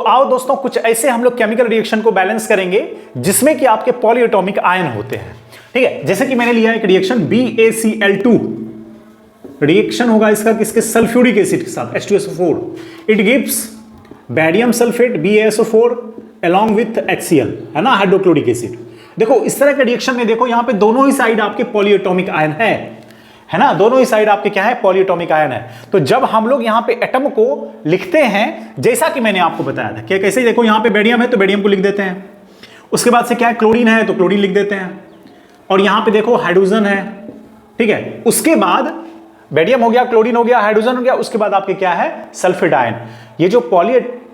आओ दोस्तों, कुछ ऐसे हम लोग केमिकल रिएक्शन को बैलेंस करेंगे जिसमें कि आपके पॉलीएटॉमिक आयन होते हैं। ठीक है, जैसे कि मैंने लिया एक रिएक्शन BaCl2, रिएक्शन होगा इसका किसके, सल्फ्यूरिक एसिड के साथ H2SO4, it gives barium sulphate BaSO4 along with HCl, है ना, हाइड्रोक्लोरिक एसिड। देखो इस तरह के रिएक्शन में देखो यहां पे दोनों ही साइड आपके पॉलीएटॉमिक आयन है ना, दोनों ही साइड आपके क्या है, पॉलीएटॉमिक आयन है। तो जब हम लोग यहां पे एटम को लिखते हैं, जैसा कि मैंने आपको बताया था, क्या कैसे, देखो यहां पे बेरियम है तो बेरियम को लिख देते हैं, उसके बाद से क्या है, क्लोरीन है तो क्लोरीन लिख देते हैं, और यहां पे देखो हाइड्रोजन है, ठीक है, उसके बाद बेरियम हो गया, क्लोरीन हो गया, हाइड्रोजन हो गया, उसके बाद आपके क्या है, सल्फेट आयन। ये जो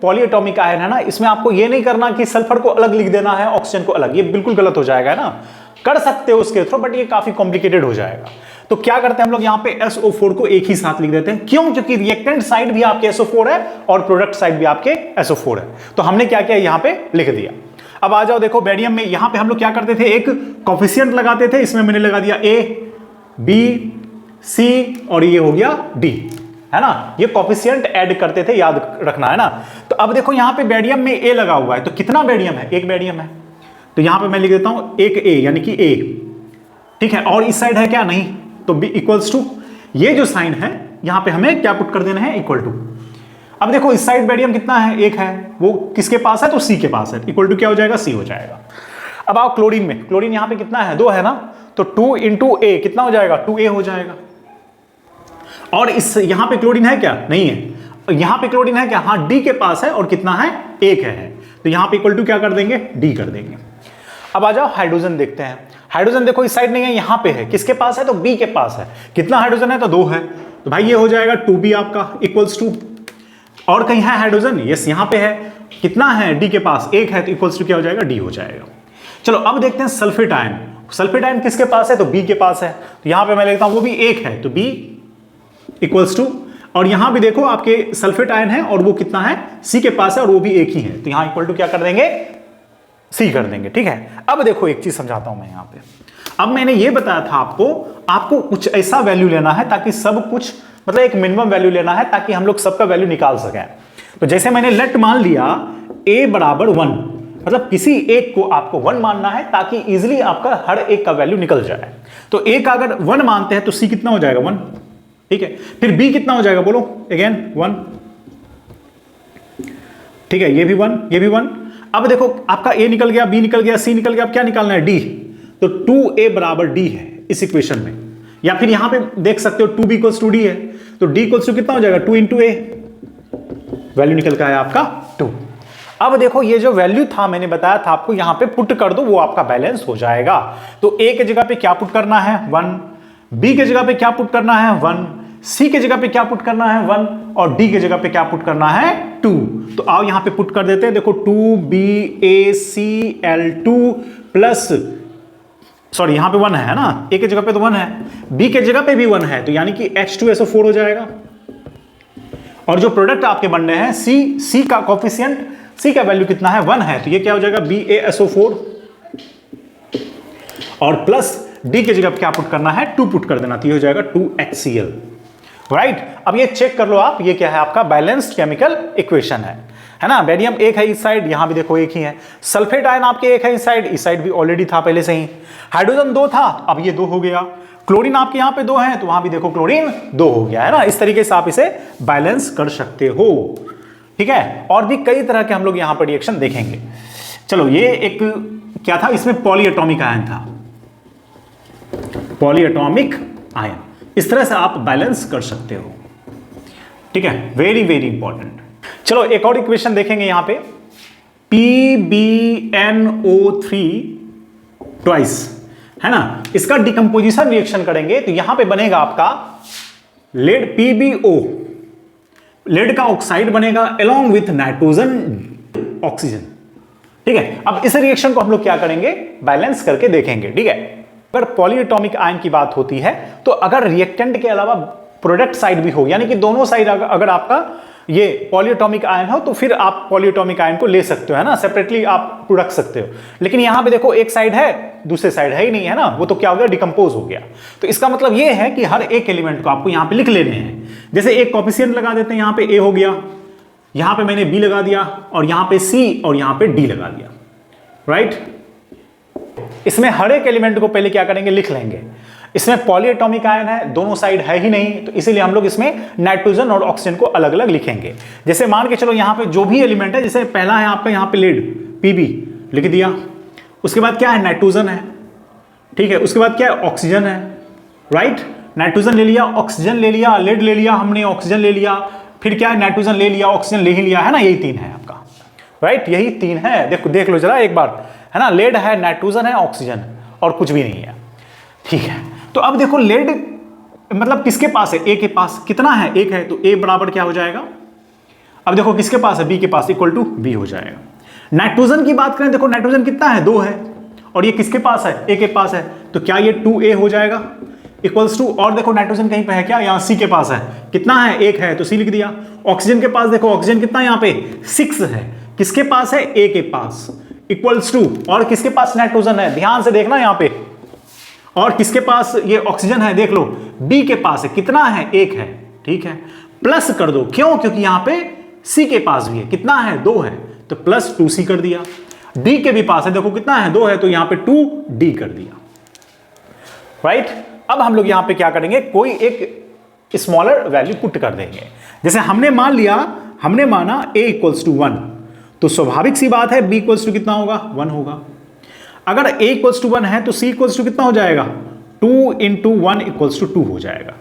पॉलीएटॉमिक आयन है ना, इसमें आपको ये नहीं करना कि सल्फर को अलग लिख देना है, ऑक्सीजन को अलग, ये बिल्कुल गलत हो जाएगा, है ना। कर सकते हो उसके थ्रू, बट ये काफी कॉम्प्लिकेटेड हो जाएगा। तो क्या करते हैं हम लोग यहाँ पे SO4 को एक ही साथ लिख देते हैं, क्यों, क्योंकि रिएक्टेंट साइड भी आपके SO4 है और प्रोडक्ट साइड भी आपके SO4 है। तो हमने क्या किया, यहाँ पे लिख दिया। अब आ जाओ, देखो बेरियम में यहां पे हम लोग क्या करते थे, एक कोफिशिएंट लगाते थे, इसमें मैंने लगा दिया A, B, C और ये हो गया D, है ना, ये कोफिशिएंट ऐड करते थे, याद रखना, है ना। तो अब देखो यहां पे बेरियम में A लगा हुआ है, तो कितना बेरियम है, एक बेरियम है, तो यहां पे मैं लिख देता हूं एक A, यानी कि A, ठीक है, और इस साइड है क्या, नहीं, तो B इक्वल्स टू, ये जो साइन है यहां पे हमें क्या पुट कर देना है, इक्वल टू। अब देखो इस साइड बेरियम कितना है, एक है, वो किसके पास है, तो C के पास है, इक्वल टू क्या हो जाएगा, C हो जाएगा। अब आओ क्लोरीन में, क्लोरीन यहां पे कितना है, 2 है ना, तो 2 इंटू A कितना हो जाएगा, 2A हो जाएगा। और इस यहां पे क्लोरीन है क्या, नहीं है, यहां पे क्लोरीन है क्या, हाँ, D के पास है, और कितना है, 1 है, तो यहां पे इक्वल टू क्या कर देंगे, D कर देंगे। अब आ जाओ हाइड्रोजन देखते हैं। हाइड्रोजन देखो इस साइड नहीं है, यहां पे है, किसके पास है, तो B के पास है, कितना हाइड्रोजन है, तो 2 है, तो भाई ये हो जाएगा 2B आपका इक्वल्स टू, और कहीं है हाइड्रोजन, यस यहां पे है, कितना है, D के पास 1 है, तो इक्वल्स टू क्या हो जाएगा, D हो जाएगा। चलो अब देखते हैं सल्फेट आयन। सल्फेट आयन किसके पास है, तो B के पास है, तो यहां पे मैं लिखता हूं वो भी 1 है, तो B इक्वल्स टू, और यहां भी देखो आपके सल्फेट आयन है और वो कितना है, C के पास है और वो भी 1 ही है, तो यहां इक्वल टू क्या कर देंगे, C कर देंगे, ठीक है। अब देखो एक चीज समझाता हूं मैं यहां पे, अब मैंने ये बताया था आपको कुछ ऐसा वैल्यू लेना है ताकि सब कुछ, मतलब एक मिनिमम वैल्यू लेना है ताकि हम लोग सबका वैल्यू निकाल सकें। तो जैसे मैंने लेट मान लिया A बराबर 1, मतलब किसी एक को आपको 1 मानना है ताकि इजीली आपका हर एक का वैल्यू निकल जाए। तो A का अगर 1 मानते हैं तो C कितना हो जाएगा, 1, ठीक है, फिर B कितना हो जाएगा, बोलो अगेन 1, ठीक है, ये भी 1, ये भी 1। अब देखो आपका A निकल गया, B निकल गया, C निकल गया, अब क्या निकालना है, D, तो 2A बराबर D है इस इक्वेशन में, या फिर यहां पे देख सकते हो 2B इक्वल्स टू D है, तो D इक्वल्स टू कितना हो जाएगा, 2 इंटू A, वैल्यू निकल का है आपका 2। अब देखो ये जो वैल्यू था मैंने बताया था आपको, यहां पे पुट कर दो, वो आपका बैलेंस हो जाएगा। तो A के जगह पे क्या पुट करना है, 1, B के जगह पे क्या पुट करना है, 1, C के जगह पे क्या पुट करना है, 1, और D के जगह पे क्या पुट करना है, 2। तो आओ यहां पे पुट कर देते हैं, देखो 2BaCl2 प्लस, सॉरी यहां पे 1 है ना, A के जगह पे तो 1 है, B के जगह पे भी 1 है, तो यानी कि H2SO4 हो जाएगा। और जो प्रोडक्ट आपके बनने हैं C का कोफिशिएंट, C का वैल्यू कितना है, 1 है, तो ये क्या हो जाएगा, BaSO4, और प्लस D के जगह पे क्या पुट करना है, 2 पुट कर देना, तो ये हो जाएगा 2HCl, राइट। अब ये चेक कर लो आप, ये क्या है आपका बैलेंस्ड केमिकल इक्वेशन है ना। बेरियम 1 है इस साइड, यहां भी देखो 1 ही है, सल्फेट आयन आपके 1 है इस साइड भी ऑलरेडी था पहले से ही, हाइड्रोजन 2 था, अब ये 2 हो गया, क्लोरीन आपके यहां पे 2 है, तो वहां भी देखो क्लोरीन 2 हो गया, है ना। इस तरीके से आप इसे बैलेंस कर सकते हो, ठीक है। और भी कई तरह के हम लोग यहां पर रिएक्शन देखेंगे। चलो ये एक क्या था, इसमें पॉलीएटॉमिक आयन था, पॉलीएटॉमिक आयन, इस तरह से आप बैलेंस कर सकते हो, ठीक है, वेरी वेरी इंपॉर्टेंट। चलो एक और इक्वेशन देखेंगे यहां पे, PbNO3 ट्वाइस, है ना, इसका डिकम्पोजिशन रिएक्शन करेंगे तो यहां पे बनेगा आपका लेड PbO, लेड का ऑक्साइड बनेगा अलोंग विथ नाइट्रोजन ऑक्सीजन, ठीक है। अब इस रिएक्शन को हम लोग क्या करेंगे, बैलेंस करके देखेंगे, ठीक है। अगर पॉलीएटॉमिक आयन की बात होती है तो अगर रिएक्टेंट के अलावा प्रोडक्ट साइड भी हो, यानी कि दोनों साइड अगर आपका ये पॉलीएटॉमिक आयन हो तो फिर आप पॉलीएटॉमिक आयन को ले सकते हो, है ना, सेपरेटली आप रख सकते हो। लेकिन यहां पे देखो एक साइड है, दूसरे साइड है ही नहीं, है ना, वो तो क्या हो गया, डिकम्पोज हो गया। तो इसका मतलब ये है कि हर एक एलिमेंट को आपको यहां पे लिख लेने हैं। जैसे एक कोफिशिएंट लगा देते हैं, यहां पे A हो गया, यहां पे मैंने बी लगा दिया और यहां पे सी और यहां पे डी लगा दिया, राइट। इसमें हर एक एलिमेंट को पहले क्या करेंगे, लिख लेंगे। इसमें पॉलीएटॉमिक आयन है, दोनों साइड है ही नहीं, तो इसीलिए हम लोग इसमें नाइट्रोजन और ऑक्सीजन को अलग अलग लिखेंगे। जैसे मान के चलो यहां पे जो भी एलिमेंट है, जैसे पहला है आपका यहां पे लेड पीबी लिख दिया, उसके बाद क्या है, नाइट्रोजन है, ठीक है, उसके बाद क्या है, ऑक्सीजन है, राइट। नाइट्रोजन ले लिया, ऑक्सीजन ले लिया, लेड ले लिया हमने, ऑक्सीजन ले लिया, फिर क्या है, नाइट्रोजन ले लिया, ऑक्सीजन ले ही लिया, है ना, यही तीन है आपका, राइट, यही तीन है। देखो देख लो जरा एक बार, है ना, लेड है, नाइट्रोजन है, ऑक्सीजन और कुछ भी नहीं है, ठीक है। तो अब देखो लेड मतलब किसके पास है, ए के पास कितना है, एक है, तो ए बराबर क्या हो जाएगा, अब देखो किसके पास है, बी के पास, इक्वल टू बी हो जाएगा। नाइट्रोजन की बात करें, देखो नाइट्रोजन कितना है, 2 है, और ये किसके पास है, ए के पास है, तो क्या ये 2a हो जाएगा इक्वल्स टू, और देखो नाइट्रोजन कहीं पे है क्या, यहाँ सी के पास है, कितना है, 1 है, तो सी लिख दिया। ऑक्सीजन के पास देखो, ऑक्सीजन कितना है यहाँ पे, 6 है, किसके पास है, ए के पास, इक्वल्स टू, और किसके पास नाइट्रोजन है, ध्यान से देखना यहाँ पे, और किसके पास ये ऑक्सीजन है, देख लो बी के पास है, कितना है, 1 है, ठीक है, प्लस कर दो, क्यों, क्योंकि यहाँ पे सी के पास भी है, कितना है, 2 है, तो प्लस 2c कर दिया। डी के भी पास है, देखो कितना है, 2 है, तो यहाँ पे 2d कर दिया, राइट। अब हम लोग यहाँ पे क्या करेंगे, कोई एक स्मॉलर वैल्यू पुट कर देंगे। जैसे हमने मान लिया, हमने माना a इक्वल्स टू 1, तो स्वाभाविक सी बात है b इक्वल्स टू कितना होगा, 1 होगा। अगर a इक्वल्स टू 1 है तो c इक्वल्स टू कितना हो जाएगा, 2 इंटू 1 इक्वल्स टू 2 हो जाएगा।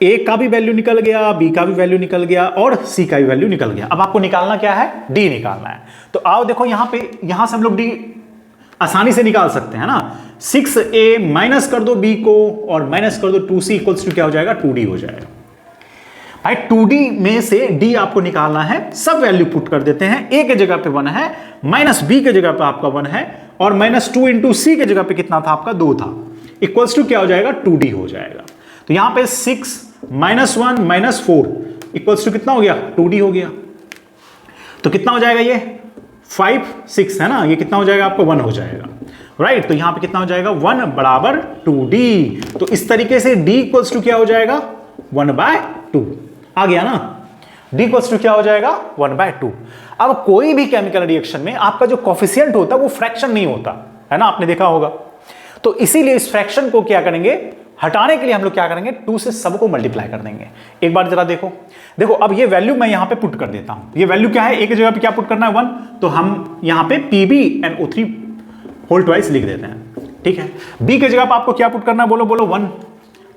a का भी वैल्यू निकल गया, b का भी वैल्यू निकल गया और c का भी वैल्यू निकल गया। अब आपको निकालना क्या है, d निकालना है। तो आओ देखो यहाँ पे, यहाँ से हम लोग d आसानी से निकाल सकते हैं ना, 6a माइनस कर दो b को और माइनस कर दो 2c इक्वल्स टू क्या हो जाएगा, 2d हो जाएगा। भाई 2d में से d आपको निकालना है, सब वैल्यू पुट कर देते हैं। a के जगह पे 1 है, माइनस b के जगह पे आपका 1 है, और माइनस 2 इंटू c के जगह पे कितना था आपका, 2 था, इक्वल्स टू क्या हो जाएगा, 2d हो जाएगा। तो यहां पे 6 माइनस 1 माइनस 4 इक्वल्स टू कितना हो गया, 2d हो गया। तो कितना हो जाएगा ये 5 6 है ना, ये कितना हो जाएगा आपको, 1 हो जाएगा, राइट। तो यहां पे कितना हो जाएगा, 1 बराबर 2d। तो इस तरीके से d इक्वल्स टू क्या हो जाएगा, 1/2 आ गया ना, d इक्वल्स टू क्या हो जाएगा, 1/2। अब कोई भी केमिकल रिएक्शन में आपका जो कोफिशिएंट होता है वो फ्रैक्शन नहीं होता है ना, आपने देखा होगा। तो इसीलिए इस फ्रैक्शन को क्या करेंगे, हटाने के लिए हम लोग क्या करेंगे, 2 से सबको मल्टीप्लाई कर देंगे। एक बार जरा देखो, देखो अब ये वैल्यू मैं यहां पे पुट कर देता हूं। ये वैल्यू क्या है, एक जगह पे क्या पुट करना है, 1, तो हम यहां पे PbNO3 होल ट्वाइस लिख देते हैं, ठीक है। b के जगह पे आपको क्या पुट करना है, बोलो बोलो, 1,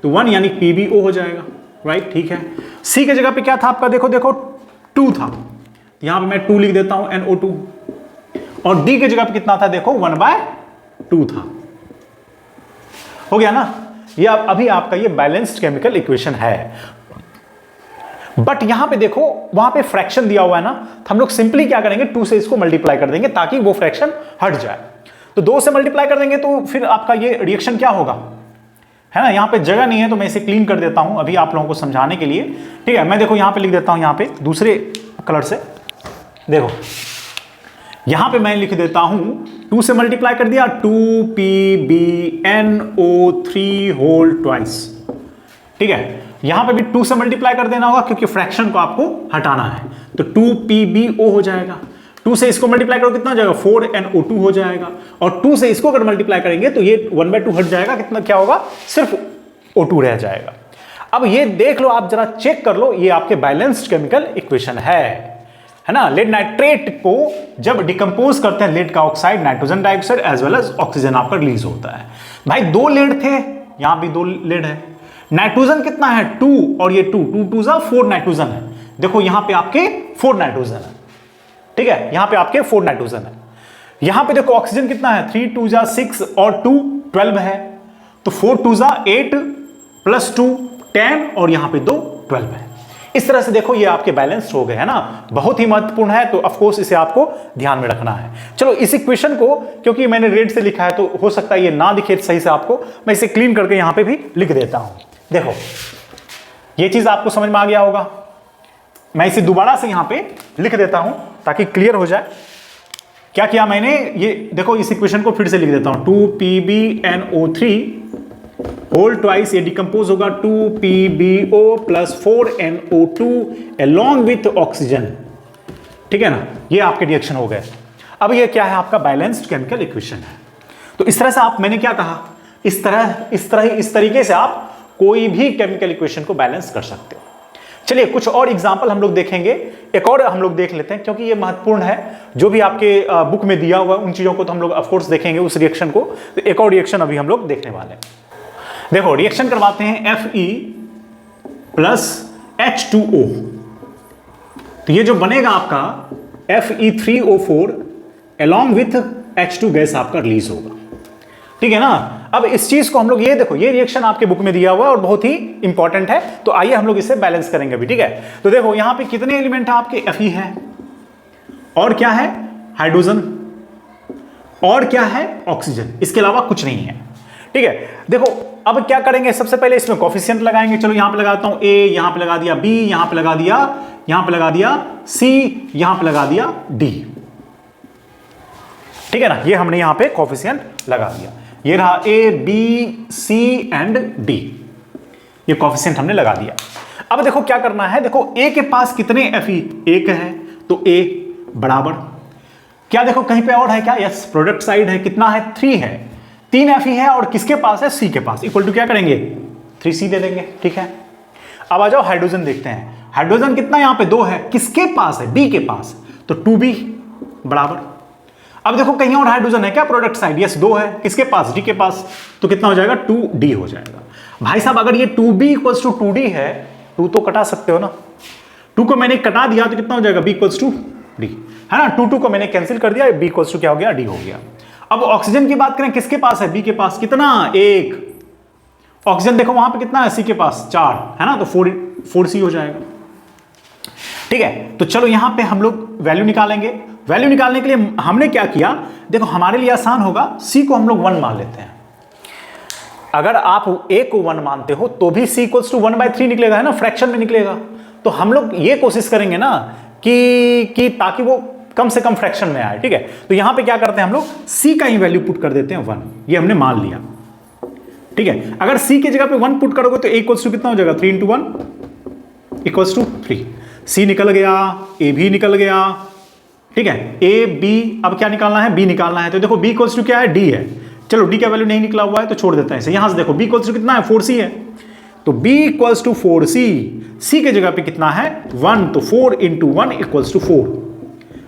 तो 1 यानी PbO हो जाएगा, राइट, ठीक है। c के जगह पे क्या था आपका, देखो देखो 2 था, यहां पे मैं 2 लिख देता हूं, NO2, और d के जगह पे कितना था, देखो 1/2 था, हो गया ना। ये अभी आपका ये बैलेंस्ड केमिकल इक्वेशन है। बट यहां पे देखो, वहां पे फ्रैक्शन दिया हुआ है ना, तो हम लोग सिंपली क्या करेंगे, 2 से इसको मल्टीप्लाई कर देंगे ताकि वो फ्रैक्शन हट जाए। तो 2 से मल्टीप्लाई कर देंगे तो फिर आपका ये रिएक्शन क्या होगा, है ना। यहां पे जगह नहीं है तो मैं इसे क्लीन कर देता हूं अभी आप लोगों को समझाने के लिए, ठीक है। मैं देखो यहां पे लिख देता हूं, यहां पे दूसरे कलर से, देखो यहां पे मैं लिख देता हूं, 2 से मल्टीप्लाई कर दिया, 2PbNO3 होल ट्वाइस, ठीक है। यहां पे भी 2 से मल्टीप्लाई कर देना होगा क्योंकि फ्रैक्शन को आपको हटाना है, तो 2PbO हो जाएगा। 2 से इसको मल्टीप्लाई करो कितना हो जाएगा, 4NO2 हो जाएगा, और 2 से इसको अगर मल्टीप्लाई करेंगे तो ये 1/2 हट जाएगा, कितना क्या होगा, सिर्फ O2 रह जाएगा। अब ये देख लो, आप जरा चेक कर लो, ये आपके बैलेंस्ड केमिकल इक्वेशन है ना। लेड नाइट्रेट को जब डिकम्पोज करते हैं, लेड का oxide, nitrogen dioxide as well as oxygen आपका रिलीज होता है। भाई 2 लेड थे, यहां भी 2 लेड है, नाइट्रोजन कितना है, 2, और ये 2 2 4 नाइट्रोजन है। देखो यहां पे आपके 4 नाइट्रोजन है, ठीक है, यहां पे आपके 4 नाइट्रोजन है। यहां पे देखो ऑक्सीजन कितना है, 3 2 6 और 2 12 है, तो 4 2 8 प्लस 2 10 और यहां पे 2 12 है। इस तरह से देखो ये आपके बैलेंस्ड हो गए, है ना, बहुत ही महत्वपूर्ण है। तो ऑफ कोर्स इसे आपको ध्यान में रखना है। चलो इस इक्वेशन को, क्योंकि मैंने रेड से लिखा है तो हो सकता है ये ना दिखे सही से आपको, मैं इसे क्लीन करके यहां पे भी लिख देता हूं। देखो ये चीज आपको समझ में आ गया होगा, मैं इसे दोबारा से यहां पे लिख देता हूं ताकि क्लियर हो जाए। क्या किया मैंने, ये देखो इस इक्वेशन को फिर से लिख देता हूं, 2PbNO3 होल ट्वाइस, ये डिकम्पोज होगा 2PbO plus 4NO2 along with oxygen, ठीक है ना, ये आपके रिएक्शन हो गए। अब ये क्या है, आपका बैलेंस्ड केमिकल इक्वेशन है। तो इस तरह से आप, मैंने क्या कहा, इस तरीके से आप कोई भी केमिकल इक्वेशन को बैलेंस कर सकते हो। चलिए कुछ और एग्जांपल हम लोग देखेंगे, एक और हम लोग देख लेते हैं, क्योंकि ये महत्वपूर्ण है। जो भी आपके बुक में दिया हुआ उन चीजों को तो हम लोग ऑफ कोर्स देखेंगे, उस रिएक्शन को। तो एक और रिएक्शन अभी हम लोग देखने वाले हैं। देखो रिएक्शन करवाते हैं Fe प्लस H2O। तो ये जो बनेगा आपका Fe3O4 along with H2 gas आपका रिलीज होगा, ठीक है ना। अब इस चीज को हम लोग, ये देखो, ये रिएक्शन आपके बुक में दिया हुआ है और बहुत ही इंपॉर्टेंट है। तो आइए हम लोग इसे बैलेंस करेंगे अभी, ठीक है। तो देखो यहां पे कितने एलिमेंट है आपके, Fe है, और क्या है, हाइड्रोजन, और क्या है, ऑक्सीजन, इसके अलावा कुछ नहीं है, ठीक है। देखो अब क्या करेंगे, सबसे पहले इसमें कोफिशिएंट लगाएंगे। चलो यहां पे लगाता हूं A, यहां पे लगा दिया B, यहां पे लगा दिया, यहां पे लगा दिया C, यहां पे लगा दिया D, ठीक है ना। ये हमने यहां पे कोफिशिएंट लगा दिया। ये रहा A, B, C and D, ये कोफिशिएंट हमने लगा दिया। अब देखो क्या करना है, देखो A के पास कितने Fe, एक है, तो A बराबर क्या, देखो कहीं पे और है क्या, यस, प्रोडक्ट साइड है, कितना है, 3 है, 3 Fe है, और किसके पास है, C के पास, इक्वल टू क्या करेंगे, 3C दे देंगे, ठीक है। अब आ जाओ हाइड्रोजन देखते हैं। हाइड्रोजन कितना, यहां पे 2 है, किसके पास है, B के पास, तो 2B बराबर। अब देखो कहीं और हाइड्रोजन है क्या, प्रोडक्ट साइड, यस 2 है, किसके पास, D के पास, तो कितना हो जाएगा, 2D हो जाएगा। भाई साहब अगर ये 2B इक्वल्स टू 2D है, 2 तो कटा सकते हो ना, 2 को मैंने कटा दिया तो कितना हो जाएगा, B इक्वल्स टू D, है ना। 2 को मैंने कैंसिल कर दिया, B इक्वल्स टू क्या हो गया, D हो गया। अब ऑक्सीजन की बात करें, किसके पास है, B के पास, कितना, 1, ऑक्सीजन देखो वहां पे कितना है, C के पास 4, है ना, तो 4C हो जाएगा, ठीक है। तो चलो यहां पे हम लोग वैल्यू निकालेंगे। वैल्यू निकालने के लिए हमने क्या किया, देखो हमारे लिए आसान होगा, C को हम लोग 1 मान लेते हैं। अगर आप A को 1 मानते हो तो भी C इक्वल्स टू 1/3 निकलेगा, है ना, फ्रैक्शन में निकलेगा। तो हम लोग ये कोशिश करेंगे ना कि ताकि वो कम से कम फ्रैक्शन में आए, ठीक है। तो यहां पे क्या करते हैं हम लोग, C का ही वैल्यू पुट कर देते हैं 1, ये हमने मान लिया, ठीक है। अगर C की जगह पे 1 पुट करोगे तो A इक्वल्स टू कितना हो जाएगा, 3 × 1 इक्वल्स टू 3। C निकल गया, A भी निकल गया, ठीक है। A B, अब क्या निकालना है, B निकालना है। तो देखो B इक्वल्स टू क्या है, D है, चलो D का वैल्यू नहीं निकला हुआ है तो छोड़ देते हैं इसे। यहां से देखो B इक्वल्स टू कितना है, 4C है, तो B equals to 4C, C के जगह पे कितना है, 1, तो 4 × 1 इक्वल्स टू 4,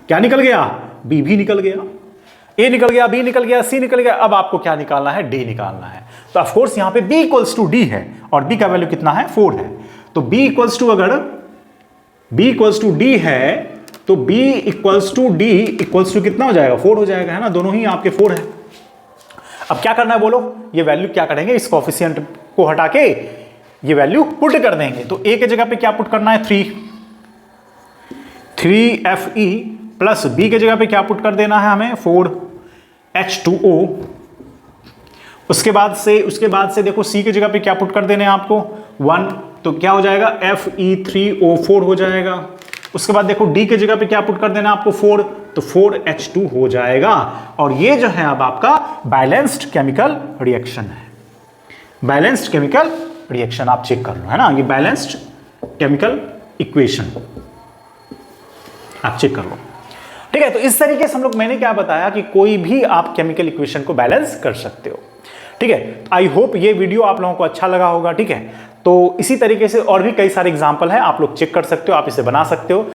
क्या निकल गया, B भी निकल गया, A निकल गया, B निकल गया, C निकल गया। अब आपको क्या निकालना है, D निकालना है। तो ऑफ कोर्स यहां पे B इक्वल्स टू D है और B का वैल्यू कितना है, 4 है। तो B इक्वल्स टू, अगर B इक्वल्स टू D है तो B equals to D equals to कितना हो जाएगा, 4 हो जाएगा, है ना, दोनों ही आपके 4 है। अब क्या करना है बोलो, ये वैल्यू क्या करेंगे, इस कोफिशिएंट को हटा के ये वैल्यू पुट कर देंगे। तो A के जगह पे क्या पुट करना है, 3Fe प्लस B के जगह पे क्या पुट कर देना है हमें, 4H2O। उसके बाद से देखो C के जगह पे क्या पुट कर देने हैं आपको, 1, तो क्या हो जाएगा, Fe3O4 हो जाएगा। उसके बाद देखो D के जगह पे क्या पुट कर देना आपको, 4, तो 4H2 हो जाएगा। और ये जो है अब आपका बैलेंस्ड केमिकल रिएक्शन है। बैलेंस्ड केमिकल रिएक्शन आप चेक कर लो, है ना, ये बैलेंस्ड केमिकल इक्वेशन आप चेक कर लो, ठीक है। तो इस तरीके से हम लोग, मैंने क्या बताया कि कोई भी आप केमिकल इक्वेशन को बैलेंस कर सकते हो, ठीक है। आई होप ये वीडियो आप लोगों को अच्छा लगा होगा, ठीक है। तो इसी तरीके से और भी कई सारे एग्जांपल हैं, आप लोग चेक कर सकते हो, आप इसे बना सकते हो।